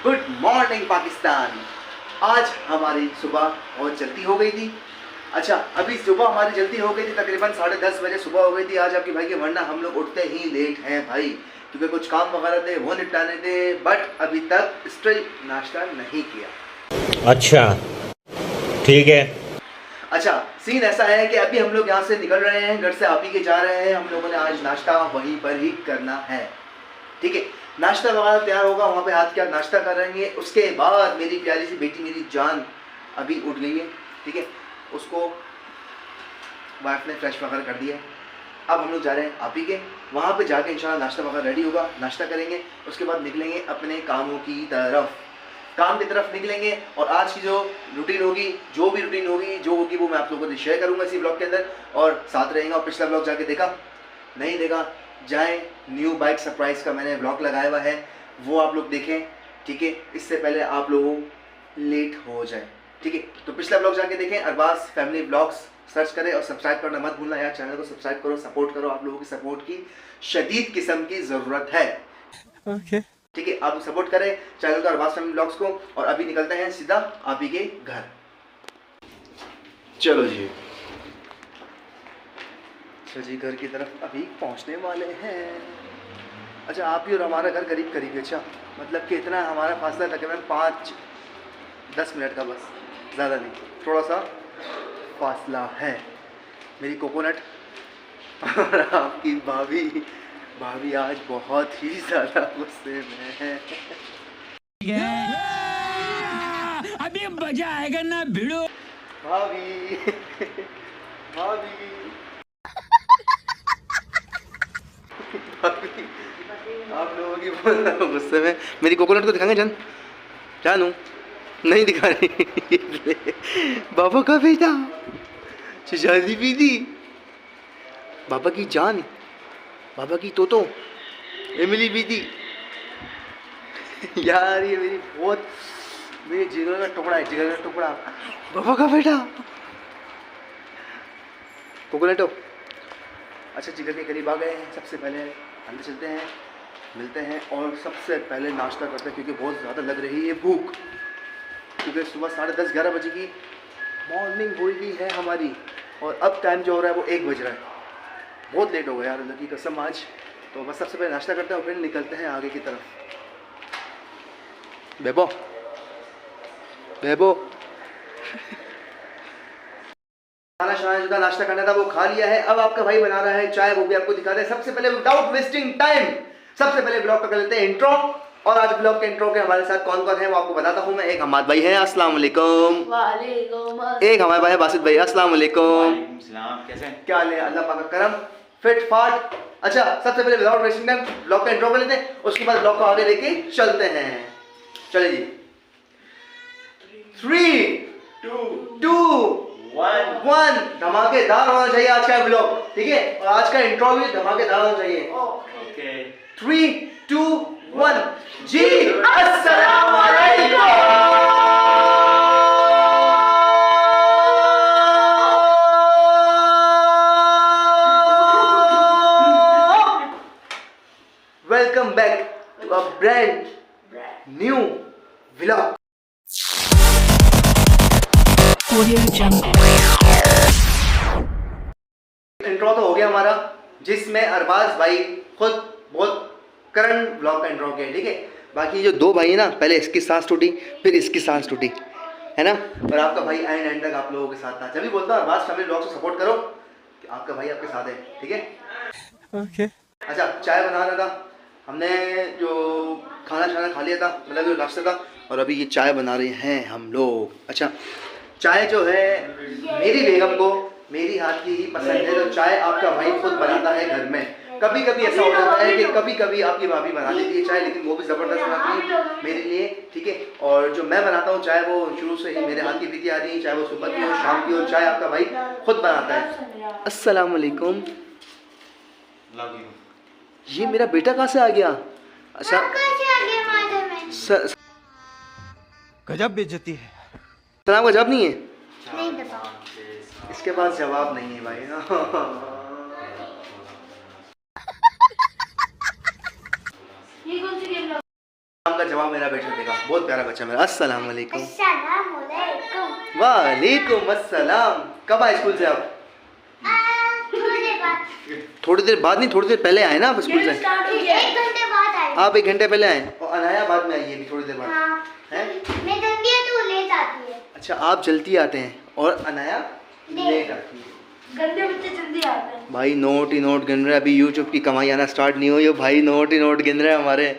Good morning Pakistan. आज हमारी सुबह बहुत जल्दी हो गई थी। अच्छा, अभी सुबह हमारी जल्दी हो गई थी, तकरीबन 10:30 बजे सुबह हो गई थी आज आपकी भाई के, वरना हम लोग उठते ही लेट हैं भाई, क्योंकि कुछ काम वगैरह थे वो निपटाने थे। बट अभी तक स्टिल नाश्ता नहीं किया। अच्छा ठीक है। अच्छा, सीन ऐसा है कि अभी हम लोग यहाँ से निकल रहे हैं, घर से आप ही के जा रहे हैं। हम लोगों ने आज नाश्ता वहीं पर ही करना है, ठीक है। नाश्ता वगैरह तैयार होगा, वहाँ पे हाथ के हाथ नाश्ता करेंगे। उसके बाद मेरी प्यारी सी बेटी, मेरी जान अभी उठ गई है, ठीक है। उसको वाइफ ने फ्रेश वगैरह कर दिया है। अब हम लोग जा रहे हैं आप ही के, वहाँ पे जाके इंशाल्लाह नाश्ता वगैरह रेडी होगा, नाश्ता करेंगे। उसके बाद निकलेंगे अपने कामों की तरफ, काम की तरफ निकलेंगे। और आज की जो रूटीन होगी, जो भी रूटीन होगी, जो होगी वो मैं आप लोगों को शेयर करूंगा इसी ब्लॉग के अंदर, और साथ रहेगा। और पिछला ब्लॉग जाके देखा नहीं देखा, जाएं, न्यू बाइक सरप्राइज का मैंने ब्लॉग लगाया हुआ है, वो आप लोग देखें, ठीक है। इससे पहले आप लोगों लेट हो जाए, ठीक है। तो पिछला ब्लॉग जाके देखें, अरबाज फैमिली ब्लॉग्स सर्च करें और सब्सक्राइब करना मत भूलना यार। चैनल को सब्सक्राइब करो, सपोर्ट करो। आप लोगों की सपोर्ट की शदीद किस्म की ज़रूरत है, ओके ठीक है। आप सपोर्ट करें चैनल को, अरबाज फैमिली ब्लॉग्स को। और अभी निकलते हैं सीधा आप ही के घर। चलो जी, जी घर की तरफ अभी पहुंचने वाले हैं। अच्छा, आप ही और हमारा घर करीब करीब है। अच्छा, मतलब कि इतना हमारा फासला तकरीबन 5-10 मिनट का, बस ज़्यादा नहीं, थोड़ा सा फासला है। मेरी कोकोनट और आपकी भाभी आज बहुत ही ज़्यादा गुस्से में है। अभी मजा आएगा ना भिड़ो। भाभी आप लोगों की बहुत गुस्से में। मेरी कोकोनट को दिखाएंगे जानू नहीं दिखा रही। बाबा का बेटा शहजादी बीदी, बाबा की जान, बाबा की तोतो एमिली बीदी। यार ये मेरी जिगर का टुकड़ा है, जिगर का टुकड़ा, बाबा का बेटा कोकोनटो। अच्छा, जिगर के करीब आ गए हैं। सबसे पहले अंदर चलते हैं, मिलते हैं और सबसे पहले नाश्ता करते हैं, क्योंकि बहुत ज़्यादा लग रही है भूख, क्योंकि सुबह 10:30-11 बजे की मॉर्निंग हो गई है हमारी, और अब टाइम जो हो रहा है वो 1 बज रहा है। बहुत लेट हो गया यार, अल्लाह की कसम आज। तो बस सबसे पहले नाश्ता करते हैं और फिर निकलते हैं आगे की तरफ। बेबो खाना का नाश्ता करना था वो खा लिया है। अब आपका भाई बना रहा है चाय, वो भी आपको दिखा रहे हैं। सबसे पहले विदाउट वेस्टिंग टाइम, सबसे पहले ब्लॉग का कर लेते हैं इंट्रो। और आज ब्लॉग के इंट्रो के हमारे साथ कौन कौन है वो आपको बताता हूँ मैं। एक हमाद भाई है, अस्सलाम वालेकुम। एक हमारे भाई है बासित भाई, अस्सलाम वालेकुम। कैसे क्या हाल है? अल्लाह पाक का करम, फिट फाट। अच्छा, सबसे पहले विदाउट वेस्टिंग टाइम ब्लॉग का इंट्रो कर लेते हैं, उसके बाद ब्लॉग को आगे लेके चलते हैं। चलिए जी, 3, 2, 1। धमाकेदार होना चाहिए आज का ब्लॉग, ठीक है। और आज का इंट्रो भी धमाकेदार होना चाहिए। ओके 3, 2, 1 जी, अस्सलाम वालेकुम। Welcome back to a brand new vlog. Intro तो हो गया हमारा, जिसमें अरबाज भाई खुद बहुत करंट ब्लॉग का इंट्रो किया, ठीक है। बाकी जो 2 भाई है ना, पहले इसकी सांस टूटी फिर इसकी सांस टूटी, है ना। और आपका भाई एंड तक आप लोगों के साथ था। जब भी बोलता हूँ अरबाज फैमिली ब्लॉग से सपोर्ट करो, कि आपका भाई आपके साथ है, ठीक है। ओके अच्छा, चाय बना रहा था हमने, जो खाना खा लिया था, मतलब जो नाश्ता था, और अभी ये चाय बना रहे हैं हम लोग। अच्छा, चाय जो है मेरी बेगम को मेरी हाथ की ही पसंद है, तो चाय आपका भाई खुद बनाता है घर में। कभी कभी ऐसा हो जाता है कि कभी कभी आपकी भाभी बना देती है चाय, लेकिन वो भी ज़बरदस्त बनाती है मेरे लिए, ठीक है। और जो मैं बनाता हूँ चाय, वो शुरू से ही मेरे हाथ की पीती आ रही है, चाहे वो सुबह की हो शाम की हो, चाय आपका भाई खुद बनाता है। अस्सलाम वालेकुम। ये मेरा बेटा कहाँ से आ गया? अच्छा, गजब बेइज्जती है। सलाम का जवाब नहीं है, नहीं बताओ। इसके पास जवाब नहीं है भाई। सलाम का जवाब मेरा बेटा देगा, बहुत प्यारा बच्चा मेरा। अस्सलाम वालेकुम। अस्सलामुअलैकुम। वालेकुम अस्सलाम। कब आए स्कूल से आप? थोड़ी देर बाद। थोड़ी देर बाद नहीं, थोड़ी देर पहले आए ना आप स्कूल से? 1 घंटे बाद आए। आप 1 घंटे पहले आए और अनाया बाद में आई है, थोड़ी देर बाद। हाँ। हैं? मैं जल्दी है तो लेट आती है। अच्छा, आप जल्दी आते हैं और अनाया लेट आती है। गंदे बच्चे जल्दी आते हैं। भाई नोट ही नोट गिन रहे हैं, अभी यूट्यूब की कमाई आना स्टार्ट नहीं हुई है भाई, नोट ही नोट गिन रहे हैं हमारे।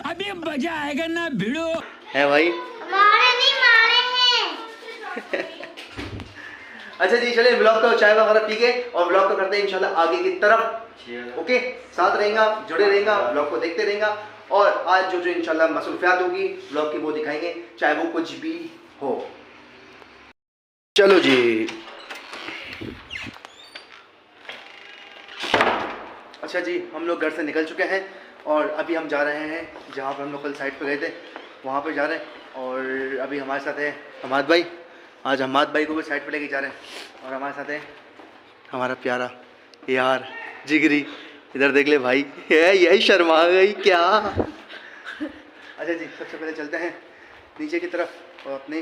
अभी मजा आएगा ना भिड़ो। है भाई। मारे नहीं, मारे हैं। अच्छा जी, चलिए ब्लॉग को चाय वगैरह पी के और ब्लॉग को करते हैं इंशाल्लाह आगे की तरफ। ओके, साथ रहेगा, जुड़े रहेगा, ब्लॉग को देखते रहेगा और आज जो जो इंशाल्लाह मसरूफियात होगी ब्लॉग की वो दिखाएंगे, चाहे वो कुछ भी हो। चलो जी, अच्छा जी, हम लोग घर से निकल चुके हैं और अभी हम जा रहे हैं जहाँ पर हम लोग कल साइड पे गए थे वहाँ पे जा रहे हैं। और अभी हमारे साथ है हमाद भाई, आज हमाद भाई को भी साइड पे लेके जा रहे हैं। और हमारे साथ है हमारा प्यारा यार जिगरी, इधर देख ले भाई, है यही शर्मा गई क्या। अच्छा जी, सबसे पहले चलते हैं नीचे की तरफ और अपने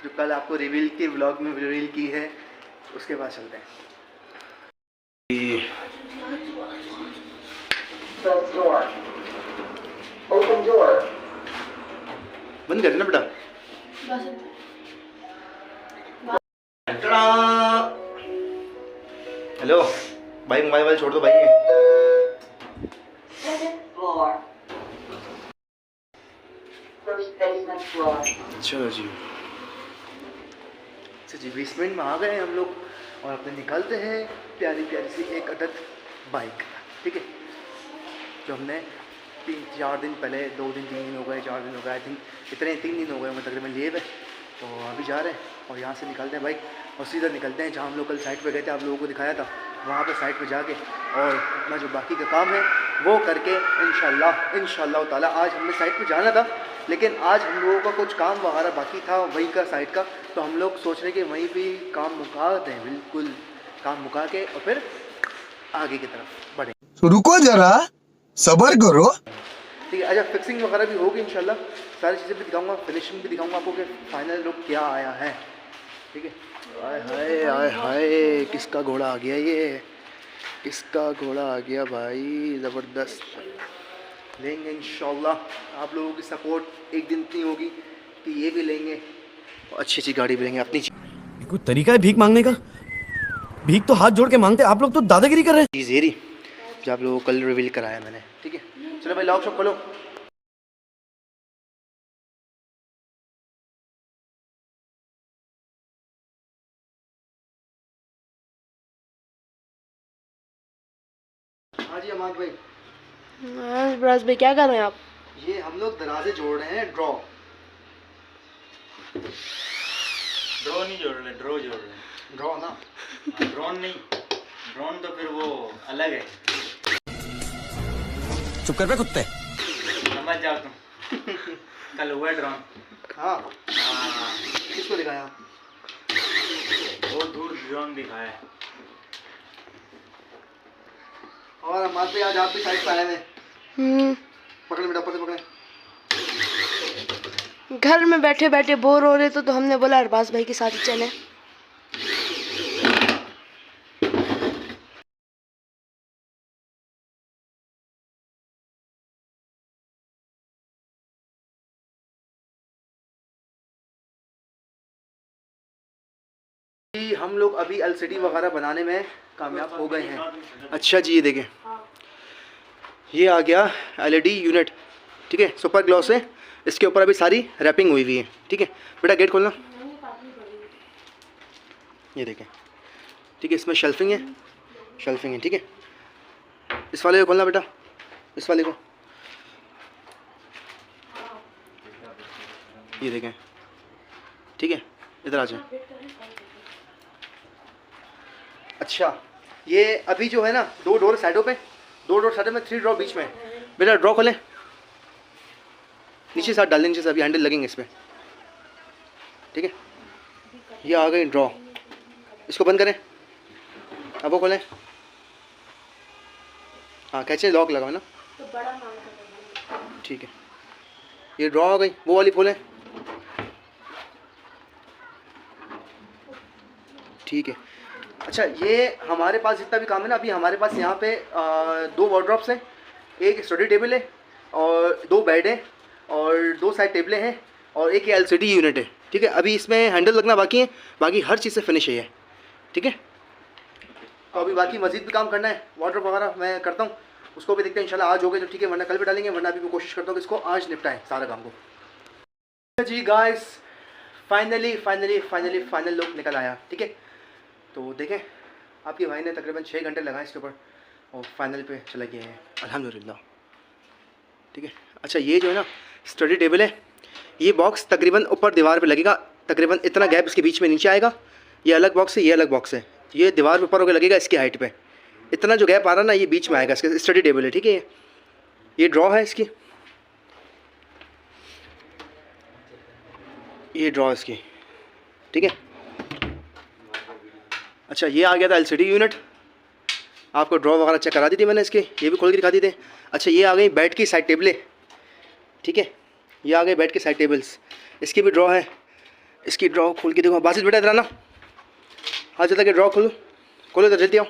जो कल आपको रिवील की व्लॉग में रिवील की है उसके बाद चलते हैं। बंद कर ना बेटा। हेलो भाई, मोबाइल छोड़ दो भाई। चलो जी, अच्छा जी, 20 मिनट में आ गए हम लोग और अपने निकलते हैं प्यारी प्यारी सी एक अदद बाइक, ठीक है, जो हमने 3-4 दिन पहले, 2 दिन 3 दिन हो गए, 4 दिन हो गए, आई थिंक इतने 3 दिन हो गए मतलब तकरीबन लिए हुए। तो अभी जा रहे हैं और यहाँ से निकलते हैं बाइक और सीधा निकलते हैं जहाँ हम लोग कल साइड पे गए थे, आप लोगों को दिखाया था, वहाँ पे साइड पे जाके और अपना जो बाकी का काम है वो करके इंशाल्लाह ताला। आज हमने साइड पे जाना था लेकिन आज हम लोगों का कुछ काम वगैरह बाकी था वहीं का साइड का, तो हम लोग सोच रहे कि वहीं भी काम मुकाते हैं, बिल्कुल काम मुका के और फिर आगे की तरफ बढ़े। रुको जरा, सबर करो। ठीक है, अच्छा फिक्सिंग वगैरह भी होगी इंशाल्लाह, सारी चीज़ें भी दिखाऊंगा, फिनिशिंग भी दिखाऊंगा आपको कि फाइनल लुक क्या आया है। ठीक है, आय हाय आय हाय, किसका घोड़ा आ गया, ये किसका घोड़ा आ गया भाई, ज़बरदस्त। लेंगे इंशाल्लाह, आप लोगों की सपोर्ट एक दिन इतनी होगी कि ये भी लेंगे और अच्छी अच्छी गाड़ी भी लेंगे अपनी। कोई तरीका है भीख मांगने का? भीख तो हाथ जोड़ के मांगते, आप लोग तो दादागिरी कर रहे हैं। चीज़ येरी जो आप लोगों को कल रिवील कराया मैंने, ठीक है। चलो भाई, लॉक शॉप खोलो। हाँ जी अमाद भाई। ब्राज भाई क्या कर रहे हैं आप? ये हम लोग दराजे जोड़ रहे हैं, ड्रॉ नहीं जोड़ रहे, ड्रो जोड़ रहे। ड्रॉ ना, ड्रोन नहीं, ड्रोन तो फिर वो अलग है। चुप कर बे कुत्ते। समझ जाओ तुम। कल हुआ ड्रोन। हाँ हाँ, किसको दिखाया? बहुत दूर ड्रोन दिखाया है। और अमाद भाई आज आप भी साइड पे आए हैं। पकड़े बेटा, ऊपर से पकड़े। घर में बैठे बैठे बोर हो रहे तो हमने बोला अरबाज भाई के साथ ही चले। जी हम लोग अभी एलसीडी वगैरह बनाने में कामयाब हो गए हैं। अच्छा जी, ये देखें, ये आ गया एलईडी यूनिट, ठीक है, सुपर ग्लॉस है, इसके ऊपर अभी सारी रैपिंग हुई हुई है। ठीक है बेटा, गेट खोलना। ये देखें, ठीक है, इसमें शेल्फिंग है, ठीक है। इस वाले को खोलना बेटा, इस वाले को, ये देखें, ठीक है, इधर आ जाए। अच्छा, ये अभी जो है ना, 2 डोर साइडों पे, 2 डोर साइडों में, 3 ड्रॉ बीच में। बेटा ड्रॉ खोलें, नीचे साथ डाल दें, नीचे से अभी हैंडल लगेंगे इस पर, ठीक है। ये आ गई ड्रॉ, इसको बंद करें, अब वो खोलें, हाँ कैचे लॉक लगाओ ना, तो बड़ा मांगता है। ठीक है। ये ड्रॉ हो गई, वो वाली खोलें, ठीक है। अच्छा ये हमारे पास जितना भी काम है ना, अभी हमारे पास यहाँ पे 2 वार्डरोब्स हैं, एक स्टडी टेबल है और 2 बेड है और 2 साइड टेबलें हैं और एक LCD यूनिट है, ठीक है। अभी इसमें हैंडल लगना बाकी है, बाकी हर चीज़ से फिनिश है, ठीक है। तो अभी बाकी मज़ीद भी काम करना है, वार्डरोब वगैरह मैं करता हूँ, उसको भी देखते हैं इंशाल्लाह आज हो गए तो ठीक है, वरना कल भी डालेंगे, वरना अभी मैं कोशिश करता हूँ कि इसको आज निपटाएं सारा काम को। जी गाइस फाइनल लुक निकल आया, ठीक है। तो देखें आपके भाई ने तकरीबन 6 घंटे लगाए इसके ऊपर और फाइनल पे चले गए हैं अल्हम्दुलिल्लाह, ठीक है। अच्छा ये जो है ना स्टडी टेबल है, ये बॉक्स तकरीबन ऊपर दीवार पे लगेगा, तकरीबन इतना गैप इसके बीच में नीचे आएगा, ये अलग बॉक्स है, ये अलग बॉक्स है, ये दीवार पे ऊपर होकर लगेगा इसकी हाइट पे, इतना जो गैप आ रहा है ना ये बीच में आएगा, इसके स्टडी टेबल है, ठीक है। ये ड्रॉ है इसकी, ये ड्रॉ इसकी, ठीक है। अच्छा ये आ गया था LCD यूनिट, आपको ड्रॉ वगैरह चेक करा दी थी मैंने इसके, ये भी खोल के दिखा दी थे। अच्छा ये आ गई बेड की साइड टेबलें, ठीक है, ये आ गए बेड के साइड टेबल्स, इसकी भी ड्रॉ है, इसकी ड्रॉ खोल के देखो, बासित बेटा इधर आना, हाँ चलता कि ड्रॉ खोलो खोलो इधर जल्दी आओ।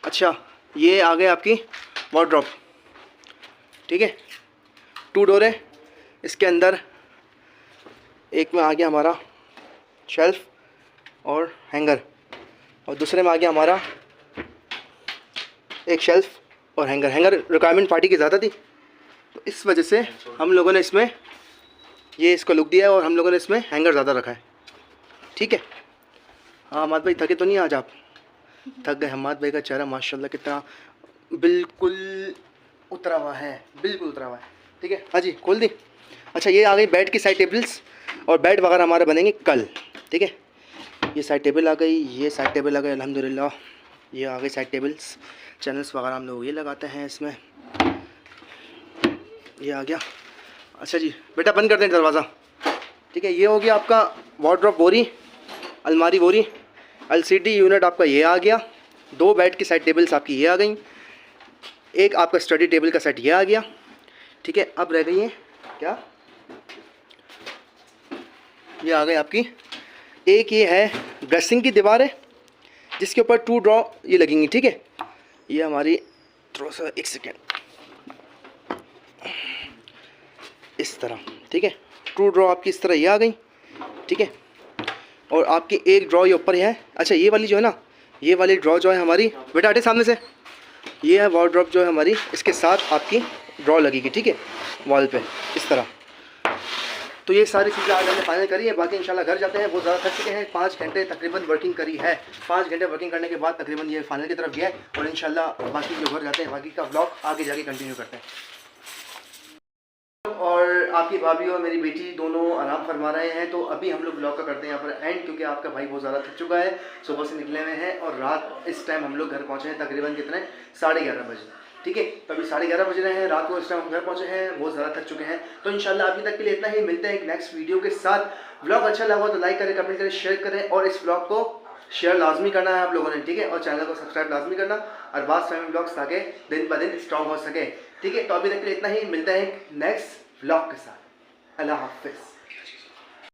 अच्छा ये आ गए आपकी वार्डरोब, ठीक है, 2 डोर है, इसके अंदर एक में आ गया हमारा शेल्फ और हैंगर और दूसरे में आ गया हमारा एक शेल्फ और हैंगर रिक्वायरमेंट पार्टी की ज़्यादा थी तो इस वजह से हम लोगों ने इसमें ये इसको लुक दिया है और हम लोगों ने इसमें हैंगर ज़्यादा रखा है, ठीक है। हाँ हमाद भाई थके तो नहीं आज आप? थक गए। हमाद भाई का चेहरा माशाल्लाह कितना बिल्कुल उतरा हुआ है, बिल्कुल उतरा हुआ है, ठीक है। हाँ जी खोल दी। अच्छा ये आ गई बेड की साइड टेबल्स और बेड वगैरह हमारे बनेंगे कल, ठीक है। ये साइड टेबल आ गई, ये साइड टेबल आ गई अल्हम्दुलिल्लाह, ये आ गई साइड टेबल्स, चैनल्स वगैरह हम लोग ये लगाते हैं इसमें, ये आ गया। अच्छा जी बेटा बंद कर दें दरवाज़ा, ठीक है। ये हो गया आपका वार्डरोब बोरी, अलमारी बोरी, LCD यूनिट आपका ये आ गया, 2 बेड की साइड टेबल्स आपकी ये आ गई, एक आपका स्टडी टेबल का सेट ये आ गया, ठीक है। अब रह गई है क्या, ये आ गई आपकी एक ये है ड्रेसिंग की दीवार है जिसके ऊपर 2 ड्रॉ ये लगेंगी, ठीक है। ये हमारी थोड़ा सा 1 सेकेंड इस तरह, ठीक है, 2 ड्रॉ आपकी इस तरह ये आ गई, ठीक है। और आपकी एक ड्रॉ ये ऊपर ही है। अच्छा ये वाली जो है ना, ये वाली ड्रॉ जो है हमारी, बेटा हटे सामने से, ये है वार्डरोब जो है हमारी, इसके साथ आपकी ड्रॉ लगेगी, ठीक है, वॉल पे इस तरह। तो ये सारी चीज़ें आज हमने फाइनल करी है, बाकी इंशाल्लाह घर जाते हैं, बहुत ज़्यादा थक चुके हैं, 5 घंटे तकरीबन वर्किंग करी है, 5 घंटे वर्किंग करने के बाद तकरीबन ये फाइनल की तरफ गया है और इंशाल्लाह बाकी जो घर जाते हैं बाकी का व्लॉग आगे जाके कंटिन्यू करते हैं। और आपकी भाभी और मेरी बेटी दोनों आराम फरमा रहे हैं, तो अभी हम लोग ब्लॉग का करते हैं यहाँ पर एंड, क्योंकि आपका भाई बहुत ज़्यादा थक चुका है, सुबह से निकले हुए हैं और रात इस टाइम हम लोग घर पहुँचे हैं तकरीबन कितने 11:30 बजे, ठीक है। तो अभी 11:30 बज रहे हैं रात को, इस टाइम हम घर पहुँचे हैं, बहुत ज़्यादा थक चुके हैं। तो इंशाल्लाह अभी तक के लिए इतना ही, मिलते हैं एक नेक्स्ट वीडियो के साथ। व्लॉग अच्छा लगा तो लाइक करें, कमेंट करें, शेयर करें और इस व्लॉग को शेयर लाजमी करना है आप लोगों ने, ठीक है। और चैनल को सब्सक्राइब लाजमी करना और बात फैमिली ब्लॉग्स ताकि दिन ब दिन स्ट्रॉन्ग हो सके, ठीक है। तो अभी तक के लिए इतना ही, मिलते हैं नेक्स्ट व्लॉग के साथ। अल्लाह हाफिज़।